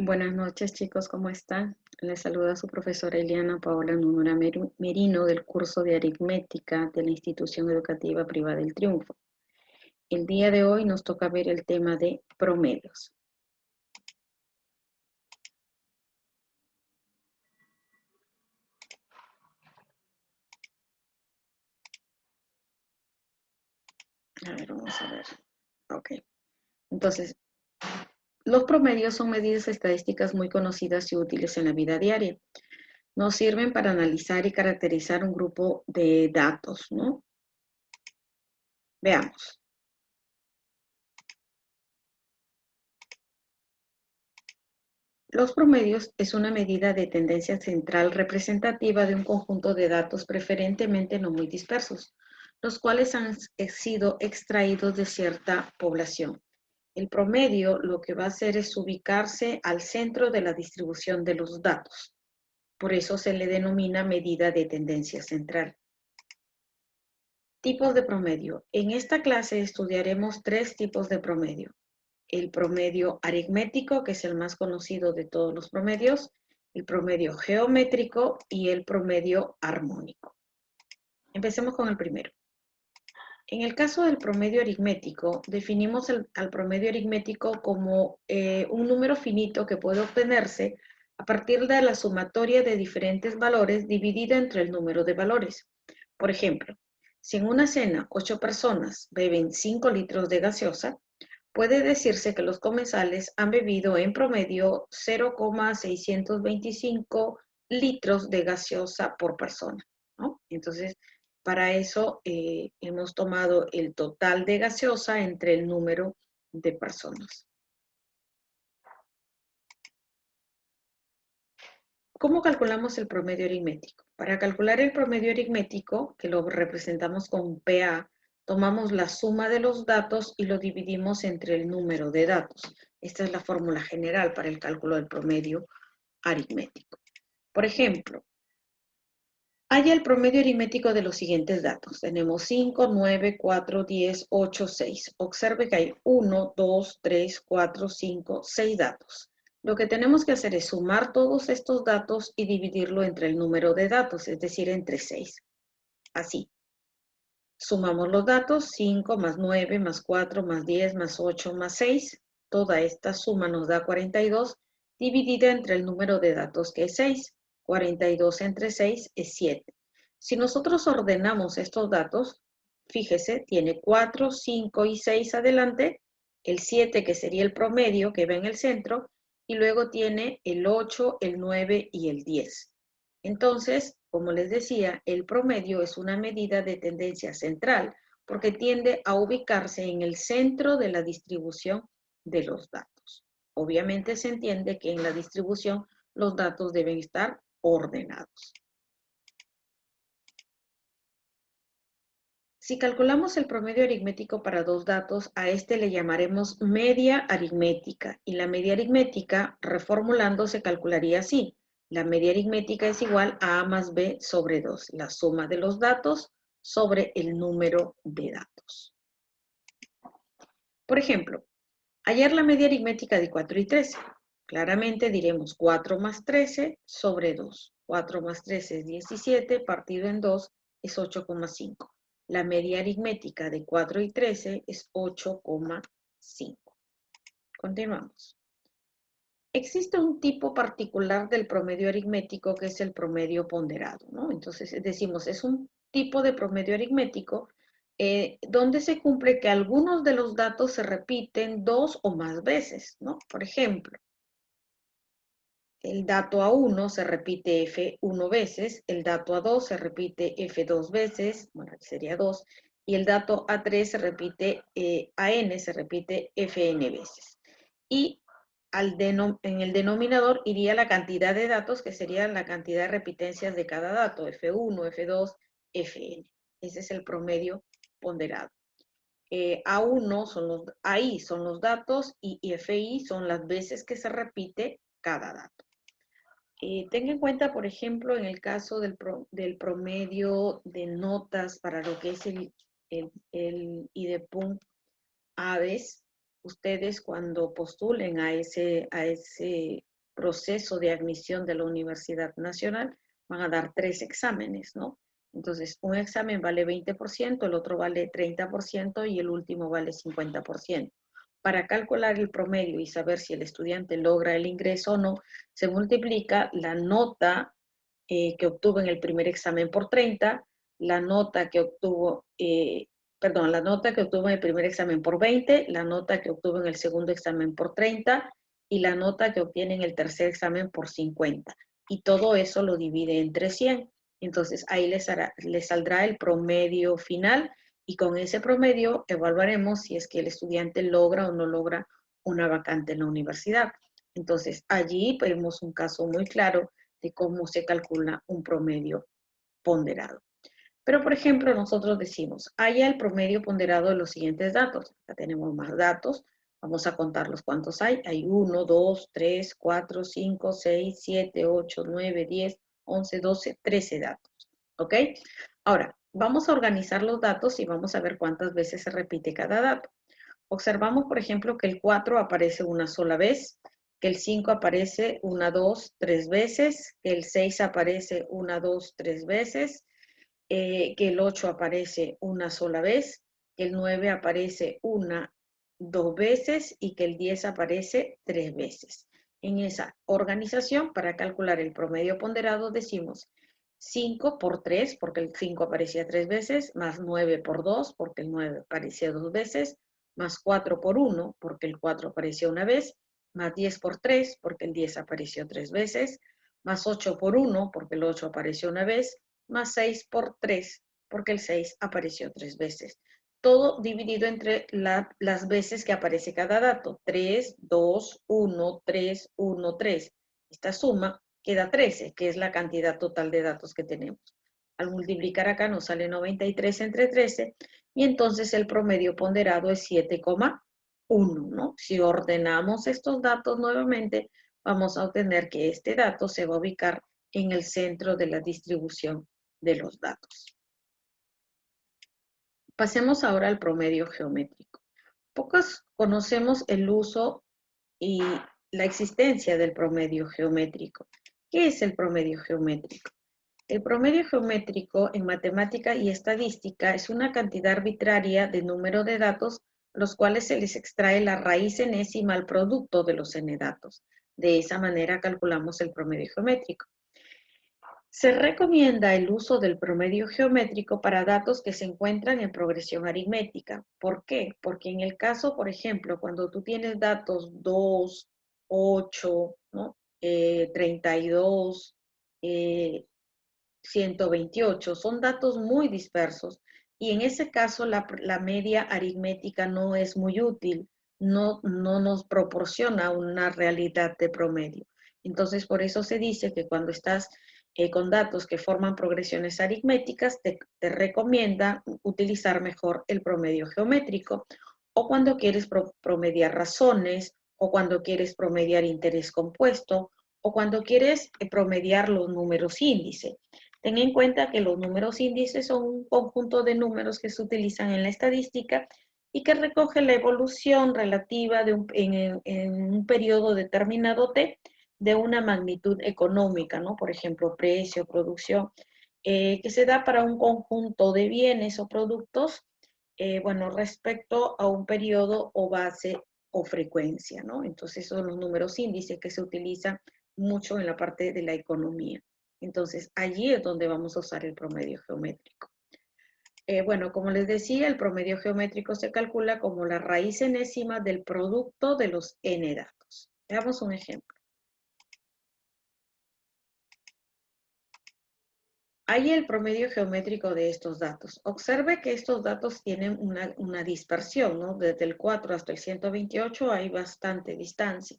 Buenas noches, chicos, ¿cómo están? Les saluda su profesora Eliana Paola Núñez Merino del curso de aritmética de la Institución Educativa Privada del Triunfo. El día de hoy nos toca ver el tema de promedios. A ver, vamos a ver. Ok. Entonces, los promedios son medidas estadísticas muy conocidas y útiles en la vida diaria. Nos sirven para analizar y caracterizar un grupo de datos, ¿no? Veamos. Los promedios es una medida de tendencia central representativa de un conjunto de datos preferentemente no muy dispersos, los cuales han sido extraídos de cierta población. El promedio lo que va a hacer es ubicarse al centro de la distribución de los datos. Por eso se le denomina medida de tendencia central. Tipos de promedio. En esta clase estudiaremos tres tipos de promedio. El promedio aritmético, que es el más conocido de todos los promedios, el promedio geométrico y el promedio armónico. Empecemos con el primero. En el caso del promedio aritmético, definimos al promedio aritmético como un número finito que puede obtenerse a partir de la sumatoria de diferentes valores dividida entre el número de valores. Por ejemplo, si en una cena 8 personas beben 5 litros de gaseosa, puede decirse que los comensales han bebido en promedio 0,625 litros de gaseosa por persona, ¿no? Entonces, para eso hemos tomado el total de gaseosa entre el número de personas. ¿Cómo calculamos el promedio aritmético? Para calcular el promedio aritmético, que lo representamos con PA, tomamos la suma de los datos y lo dividimos entre el número de datos. Esta es la fórmula general para el cálculo del promedio aritmético. Por ejemplo, haya el promedio aritmético de los siguientes datos. Tenemos 5, 9, 4, 10, 8, 6. Observe que hay 1, 2, 3, 4, 5, 6 datos. Lo que tenemos que hacer es sumar todos estos datos y dividirlo entre el número de datos, es decir, entre 6. Así. Sumamos los datos, 5 más 9 más 4 más 10 más 8 más 6. Toda esta suma nos da 42, dividida entre el número de datos que es 6. 42 entre 6 es 7. Si nosotros ordenamos estos datos, fíjese, tiene 4, 5 y 6 adelante, el 7 que sería el promedio que va en el centro, y luego tiene el 8, el 9 y el 10. Entonces, como les decía, el promedio es una medida de tendencia central porque tiende a ubicarse en el centro de la distribución de los datos. Obviamente se entiende que en la distribución los datos deben estar ordenados. Si calculamos el promedio aritmético para dos datos, a este le llamaremos media aritmética. Y la media aritmética, reformulando, se calcularía así. La media aritmética es igual a A más B sobre 2, la suma de los datos sobre el número de datos. Por ejemplo, hallar la media aritmética de 4 y 13. Claramente diremos 4 más 13 sobre 2. 4 más 13 es 17, partido en 2 es 8,5. La media aritmética de 4 y 13 es 8,5. Continuamos. Existe un tipo particular del promedio aritmético que es el promedio ponderado, ¿no? Entonces decimos, es un tipo de promedio aritmético donde se cumple que algunos de los datos se repiten dos o más veces, ¿no? Por ejemplo, el dato A1 se repite F1 veces, el dato A2 se repite F2 veces, bueno, aquí sería 2, y el dato A3 se repite, AN se repite FN veces. Y en el denominador iría la cantidad de datos, que sería la cantidad de repitencias de cada dato, F1, F2, Fn. Ese es el promedio ponderado. A1 son los, AI son los datos y FI son las veces que se repite cada dato. Tenga en cuenta, por ejemplo, en el caso del promedio de notas para lo que es el IDEPUM AVES, ustedes cuando postulen a ese proceso de admisión de la Universidad Nacional, van a dar 3 exámenes, ¿no? Entonces, un examen vale 20%, el otro vale 30% y el último vale 50%. Para calcular el promedio y saber si el estudiante logra el ingreso o no, se multiplica la nota que obtuvo en el primer examen por 30, la nota que obtuvo, la nota que obtuvo en el primer examen por 20, la nota que obtuvo en el segundo examen por 30 y la nota que obtiene en el tercer examen por 50. Y todo eso lo divide entre 100. Entonces ahí les saldrá el promedio final y con ese promedio evaluaremos si es que el estudiante logra o no logra una vacante en la universidad. Entonces allí vemos un caso muy claro de cómo se calcula un promedio ponderado. Pero, por ejemplo, nosotros decimos, haya el promedio ponderado de los siguientes datos. Ya tenemos más datos. Vamos a contarlos cuántos hay. Hay 1, 2, 3, 4, 5, 6, 7, 8, 9, 10, 11, 12, 13 datos. ¿Ok? Ahora, vamos a organizar los datos y vamos a ver cuántas veces se repite cada dato. Observamos, por ejemplo, que el 4 aparece una sola vez, que el 5 aparece 1, 2, 3 veces, que el 6 aparece 1, 2, 3 veces, que el 8 aparece una sola vez, que el 9 aparece 1, 2 veces y que el 10 aparece 3 veces. En esa organización, para calcular el promedio ponderado, decimos 5 por 3, porque el 5 aparecía 3 veces, más 9 por 2, porque el 9 aparecía 2 veces, más 4 por 1, porque el 4 apareció una vez, más 10 por 3, porque el 10 apareció 3 veces, más 8 por 1, porque el 8 apareció una vez, más 6 por 3, porque el 6 apareció 3 veces. Todo dividido entre las veces que aparece cada dato. 3, 2, 1, 3, 1, 3. Esta suma queda 13, que es la cantidad total de datos que tenemos. Al multiplicar acá nos sale 93 entre 13 y entonces el promedio ponderado es 7,1, ¿no? Si ordenamos estos datos nuevamente, vamos a obtener que este dato se va a ubicar en el centro de la distribución de los datos. Pasemos ahora al promedio geométrico. Pocos conocemos el uso y la existencia del promedio geométrico. ¿Qué es el promedio geométrico? El promedio geométrico en matemática y estadística es una cantidad arbitraria de número de datos los cuales se les extrae la raíz enésima al producto de los n datos. De esa manera calculamos el promedio geométrico. Se recomienda el uso del promedio geométrico para datos que se encuentran en progresión aritmética. ¿Por qué? Porque en el caso, por ejemplo, cuando tú tienes datos 2, 8, ¿no? 32, 128, son datos muy dispersos y en ese caso la media aritmética no es muy útil, no nos proporciona una realidad de promedio. Entonces, por eso se dice que cuando estás con datos que forman progresiones aritméticas, te recomienda utilizar mejor el promedio geométrico o cuando quieres promediar razones o cuando quieres promediar interés compuesto o cuando quieres promediar los números índice. Ten en cuenta que los números índices son un conjunto de números que se utilizan en la estadística y que recoge la evolución relativa en un periodo determinado de una magnitud económica, ¿no? Por ejemplo, precio, producción, que se da para un conjunto de bienes o productos, respecto a un periodo o base o frecuencia, ¿no? Entonces, son los números índices que se utilizan mucho en la parte de la economía. Entonces, allí es donde vamos a usar el promedio geométrico. Como les decía, el promedio geométrico se calcula como la raíz enésima del producto de los n datos. Veamos un ejemplo. Hay el promedio geométrico de estos datos. Observe que estos datos tienen una dispersión, ¿no? Desde el 4 hasta el 128 hay bastante distancia.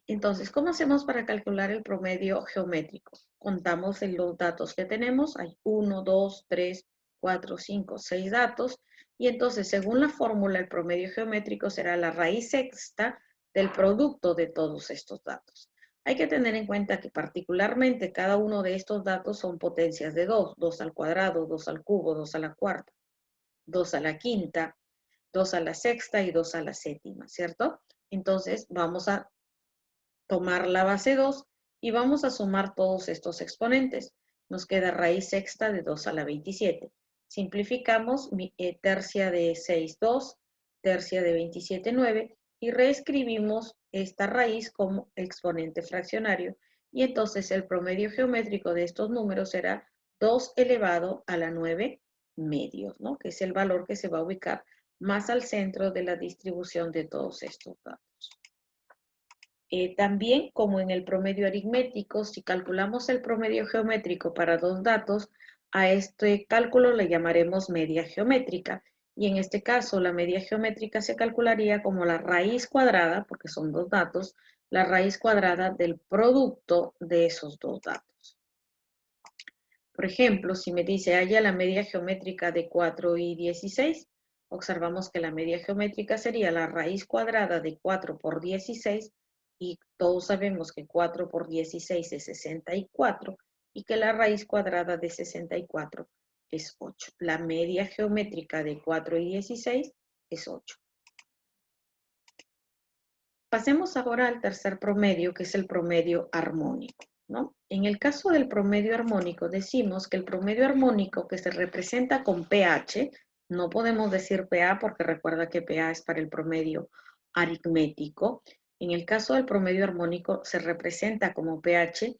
Entonces, ¿cómo hacemos para calcular el promedio geométrico? Contamos en los datos que tenemos, hay 1, 2, 3, 4, 5, 6 datos, y entonces, según la fórmula, el promedio geométrico será la raíz sexta del producto de todos estos datos. Hay que tener en cuenta que particularmente cada uno de estos datos son potencias de 2, 2 al cuadrado, 2 al cubo, 2 a la cuarta, 2 a la quinta, 2 a la sexta y 2 a la séptima, ¿cierto? Entonces, vamos a tomar la base 2 y vamos a sumar todos estos exponentes. Nos queda raíz sexta de 2 a la 27. Simplificamos tercia de 6, 2, tercia de 27, 9 y reescribimos esta raíz como exponente fraccionario. Y entonces el promedio geométrico de estos números será 2 elevado a la 9 medios, ¿no? Que es el valor que se va a ubicar más al centro de la distribución de todos estos datos. También, como en el promedio aritmético, si calculamos el promedio geométrico para dos datos, a este cálculo le llamaremos media geométrica. Y en este caso, la media geométrica se calcularía como la raíz cuadrada, porque son dos datos, la raíz cuadrada del producto de esos dos datos. Por ejemplo, si me dice halla la media geométrica de 4 y 16, observamos que la media geométrica sería la raíz cuadrada de 4 por 16, y todos sabemos que 4 por 16 es 64, y que la raíz cuadrada de 64 es 8. La media geométrica de 4 y 16 es 8. Pasemos ahora al tercer promedio, que es el promedio armónico, ¿no? En el caso del promedio armónico, decimos que el promedio armónico que se representa con pH, no podemos decir PA porque recuerda que PA es para el promedio aritmético. En el caso del promedio armónico se representa como pH.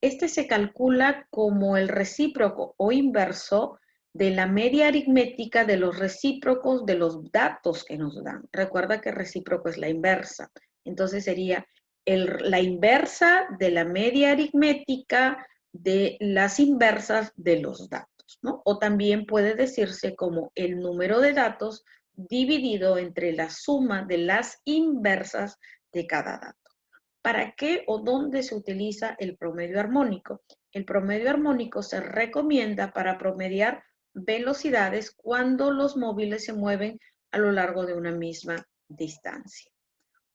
Este se calcula como el recíproco o inverso de la media aritmética de los recíprocos de los datos que nos dan. Recuerda que el recíproco es la inversa. Entonces sería la inversa de la media aritmética de las inversas de los datos, ¿no? O también puede decirse como el número de datos dividido entre la suma de las inversas de cada dato. ¿Para qué o dónde se utiliza el promedio armónico? El promedio armónico se recomienda para promediar velocidades cuando los móviles se mueven a lo largo de una misma distancia.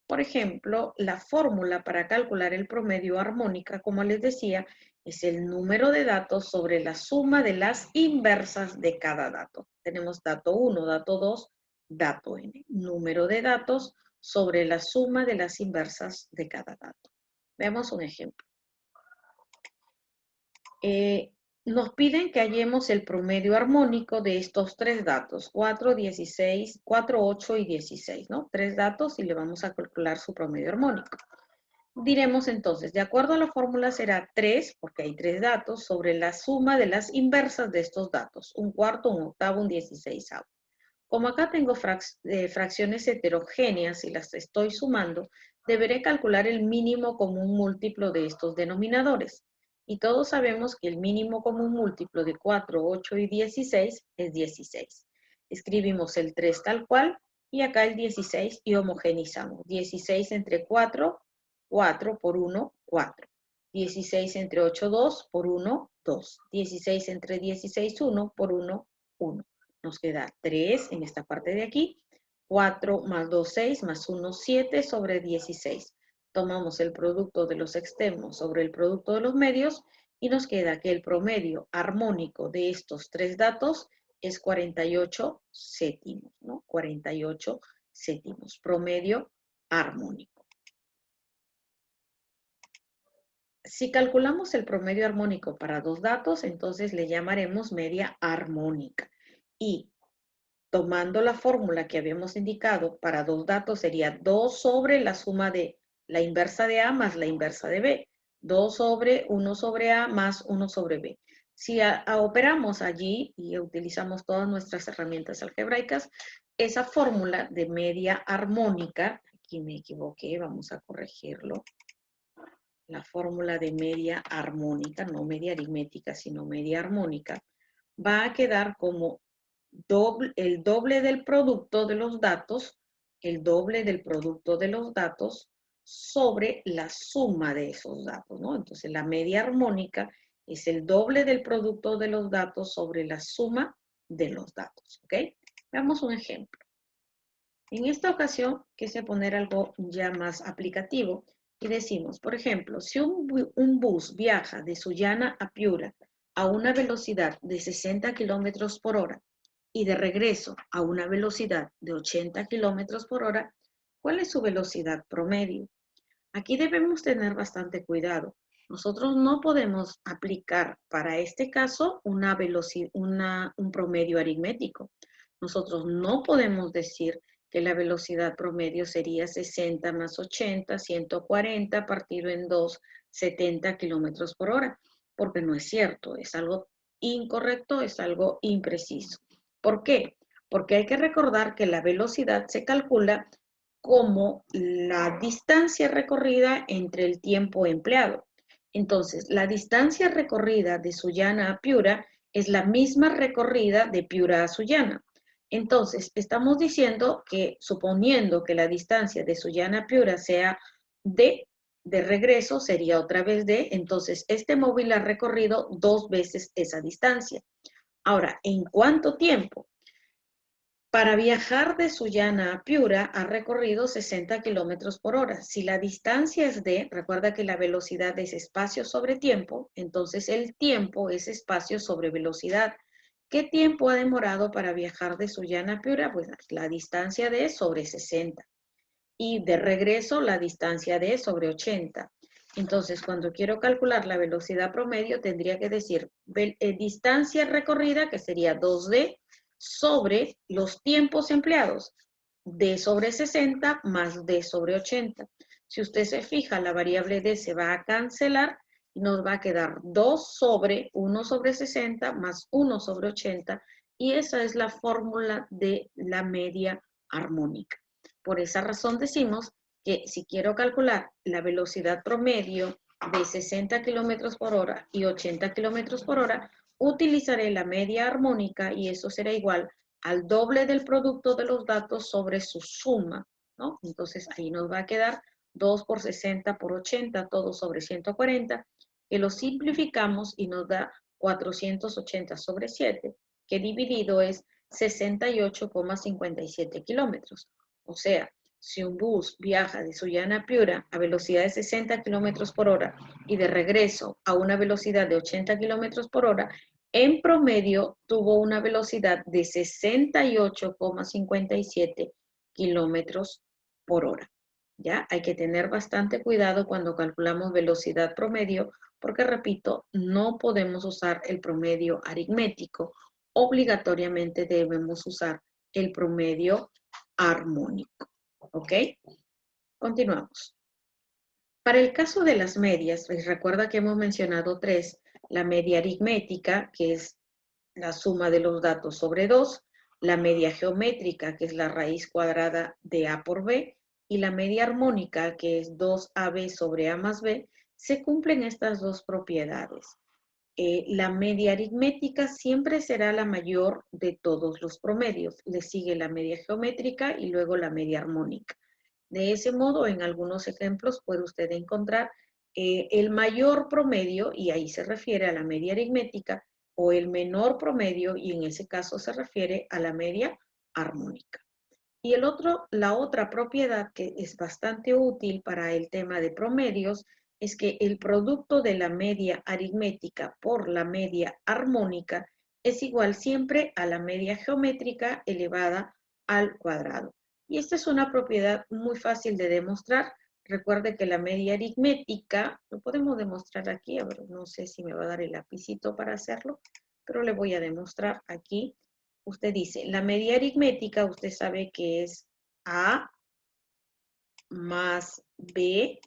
Por ejemplo, la fórmula para calcular el promedio armónica, como les decía, es el número de datos sobre la suma de las inversas de cada dato. Tenemos dato 1, dato 2, dato n. Número de datos sobre la suma de las inversas de cada dato. Veamos un ejemplo. Nos piden que hallemos el promedio armónico de estos tres datos, 4, 16, 4, 8 y 16, ¿no? Tres datos y le vamos a calcular su promedio armónico. Diremos entonces, de acuerdo a la fórmula será 3, porque hay tres datos, sobre la suma de las inversas de estos datos, un cuarto, un octavo, un 16avo. Como acá tengo fracciones heterogéneas y las estoy sumando, deberé calcular el mínimo común múltiplo de estos denominadores. Y todos sabemos que el mínimo común múltiplo de 4, 8 y 16 es 16. Escribimos el 3 tal cual y acá el 16 y homogenizamos. 16 entre 4, 4 por 1, 4. 16 entre 8, 2 por 1, 2. 16 entre 16, 1 por 1, 1. Nos queda 3 en esta parte de aquí, 4 más 2, 6, más 1, 7 sobre 16. Tomamos el producto de los extremos sobre el producto de los medios y nos queda que el promedio armónico de estos tres datos es 48 cétimos, ¿no? 48 cétimos, promedio armónico. Si calculamos el promedio armónico para dos datos, entonces le llamaremos media armónica. Y tomando la fórmula que habíamos indicado, para dos datos sería 2 sobre la suma de la inversa de A más la inversa de B. 2 sobre 1 sobre A más 1 sobre B. Si operamos allí y utilizamos todas nuestras herramientas algebraicas, esa fórmula de media armónica, aquí me equivoqué, vamos a corregirlo. La fórmula de media armónica, no media aritmética, sino media armónica, va a quedar como el doble del producto de los datos, el doble del producto de los datos sobre la suma de esos datos, ¿no? Entonces, la media armónica es el doble del producto de los datos sobre la suma de los datos, ¿ok? Veamos un ejemplo. En esta ocasión, quise poner algo ya más aplicativo y decimos, por ejemplo, si un bus viaja de Sullana a Piura a una velocidad de 60 kilómetros por hora y de regreso a una velocidad de 80 kilómetros por hora, ¿cuál es su velocidad promedio? Aquí debemos tener bastante cuidado. Nosotros no podemos aplicar para este caso un promedio aritmético. Nosotros no podemos decir que la velocidad promedio sería 60 más 80, 140 partido en 2, 70 kilómetros por hora, porque no es cierto, es algo incorrecto, es algo impreciso. ¿Por qué? Porque hay que recordar que la velocidad se calcula como la distancia recorrida entre el tiempo empleado. Entonces, la distancia recorrida de Sullana a Piura es la misma recorrida de Piura a Sullana. Entonces, estamos diciendo que, suponiendo que la distancia de Sullana a Piura sea de regreso sería otra vez D, entonces este móvil ha recorrido 2 veces esa distancia. Ahora, ¿en cuánto tiempo? Para viajar de Sullana a Piura ha recorrido 60 kilómetros por hora. Si la distancia es D, recuerda que la velocidad es espacio sobre tiempo, entonces el tiempo es espacio sobre velocidad. ¿Qué tiempo ha demorado para viajar de Sullana a Piura? Pues la distancia D sobre 60. Y de regreso la distancia D sobre 80. Entonces, cuando quiero calcular la velocidad promedio, tendría que decir distancia recorrida, que sería 2D, sobre los tiempos empleados, D sobre 60 más D sobre 80. Si usted se fija, la variable D se va a cancelar y nos va a quedar 2 sobre 1 sobre 60 más 1 sobre 80, y esa es la fórmula de la media armónica. Por esa razón decimos que si quiero calcular la velocidad promedio de 60 kilómetros por hora y 80 kilómetros por hora, utilizaré la media armónica y eso será igual al doble del producto de los datos sobre su suma, ¿no? Entonces ahí nos va a quedar 2 por 60 por 80, todo sobre 140, que lo simplificamos y nos da 480 sobre 7, que dividido es 68,57 kilómetros. O sea, si un bus viaja de Sullana a Piura a velocidad de 60 kilómetros por hora y de regreso a una velocidad de 80 kilómetros por hora, en promedio tuvo una velocidad de 68,57 kilómetros por hora. ¿Ya? Hay que tener bastante cuidado cuando calculamos velocidad promedio porque, repito, no podemos usar el promedio aritmético. Obligatoriamente debemos usar el promedio armónico. ¿Ok? Continuamos. Para el caso de las medias, les recuerda que hemos mencionado 3, la media aritmética, que es la suma de los datos sobre 2, la media geométrica, que es la raíz cuadrada de A por B, y la media armónica, que es 2AB sobre A más B, se cumplen estas dos propiedades. La media aritmética siempre será la mayor de todos los promedios. Le sigue la media geométrica y luego la media armónica. De ese modo, en algunos ejemplos puede usted encontrar el mayor promedio, y ahí se refiere a la media aritmética, o el menor promedio, y en ese caso se refiere a la media armónica. Y la otra propiedad que es bastante útil para el tema de promedios es que el producto de la media aritmética por la media armónica es igual siempre a la media geométrica elevada al cuadrado. Y esta es una propiedad muy fácil de demostrar. Recuerde que la media aritmética, lo podemos demostrar aquí, a ver, no sé si me va a dar el lapicito para hacerlo, pero le voy a demostrar aquí. Usted dice, la media aritmética, usted sabe que es A más B,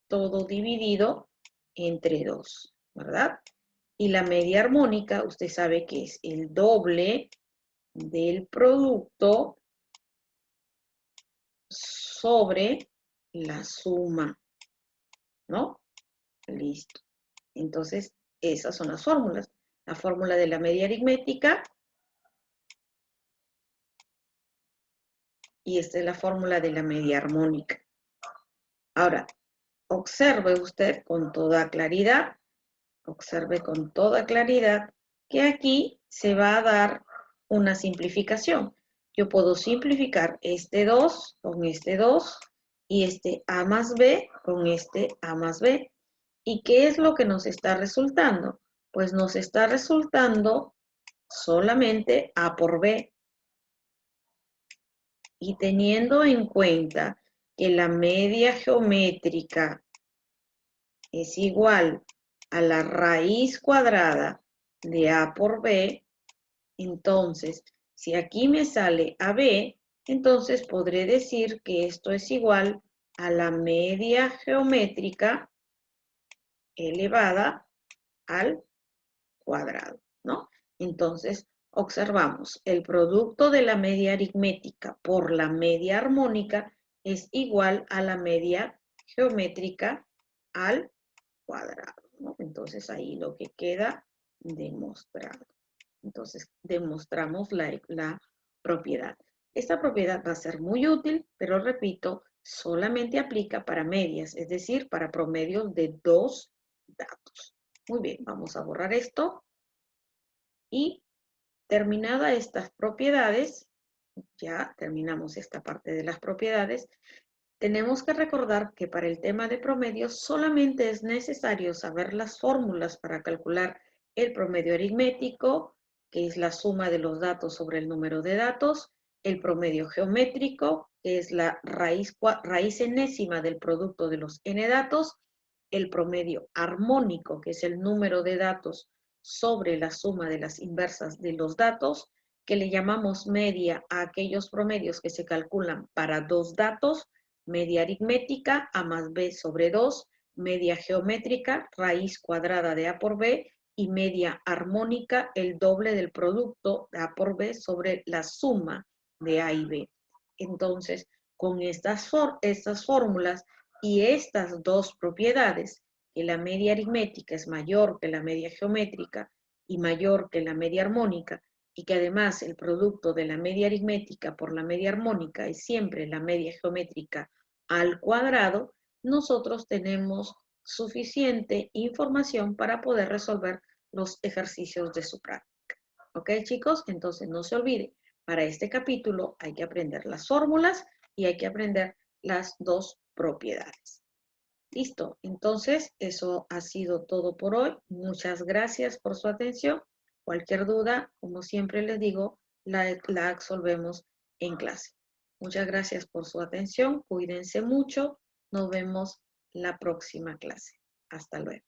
todo dividido entre 2, ¿verdad? Y la media armónica, usted sabe que es el doble del producto sobre la suma, ¿no? Listo. Entonces, esas son las fórmulas. La fórmula de la media aritmética, y esta es la fórmula de la media armónica. Ahora, observe usted con toda claridad, que aquí se va a dar una simplificación. Yo puedo simplificar este 2 con este 2 y este A más B con este A más B. ¿Y qué es lo que nos está resultando? Pues nos está resultando solamente A por B. Y teniendo en cuenta que la media geométrica es igual a la raíz cuadrada de A por B, entonces, si aquí me sale AB, entonces podré decir que esto es igual a la media geométrica elevada al cuadrado, ¿no? Entonces, observamos, el producto de la media aritmética por la media armónica es igual a la media geométrica al cuadrado, ¿no? Entonces, ahí lo que queda demostrado. Entonces, demostramos la propiedad. Esta propiedad va a ser muy útil, pero repito, solamente aplica para medias, es decir, para promedios de dos datos. Muy bien, vamos a borrar esto. Y terminada estas propiedades, ya terminamos esta parte de las propiedades, tenemos que recordar que para el tema de promedios solamente es necesario saber las fórmulas para calcular el promedio aritmético, que es la suma de los datos sobre el número de datos, el promedio geométrico, que es la raíz enésima del producto de los n datos, el promedio armónico, que es el número de datos sobre la suma de las inversas de los datos, que le llamamos media a aquellos promedios que se calculan para dos datos, media aritmética, A más B sobre 2, media geométrica, raíz cuadrada de A por B, y media armónica, el doble del producto de A por B sobre la suma de A y B. Entonces, con estas fórmulas y estas dos propiedades, que la media aritmética es mayor que la media geométrica y mayor que la media armónica, y que además el producto de la media aritmética por la media armónica es siempre la media geométrica al cuadrado, nosotros tenemos suficiente información para poder resolver los ejercicios de su práctica. ¿Ok, chicos? Entonces no se olvide, para este capítulo hay que aprender las fórmulas y hay que aprender las dos propiedades. Listo, entonces eso ha sido todo por hoy. Muchas gracias por su atención. Cualquier duda, como siempre les digo, la absolvemos en clase. Muchas gracias por su atención. Cuídense mucho. Nos vemos la próxima clase. Hasta luego.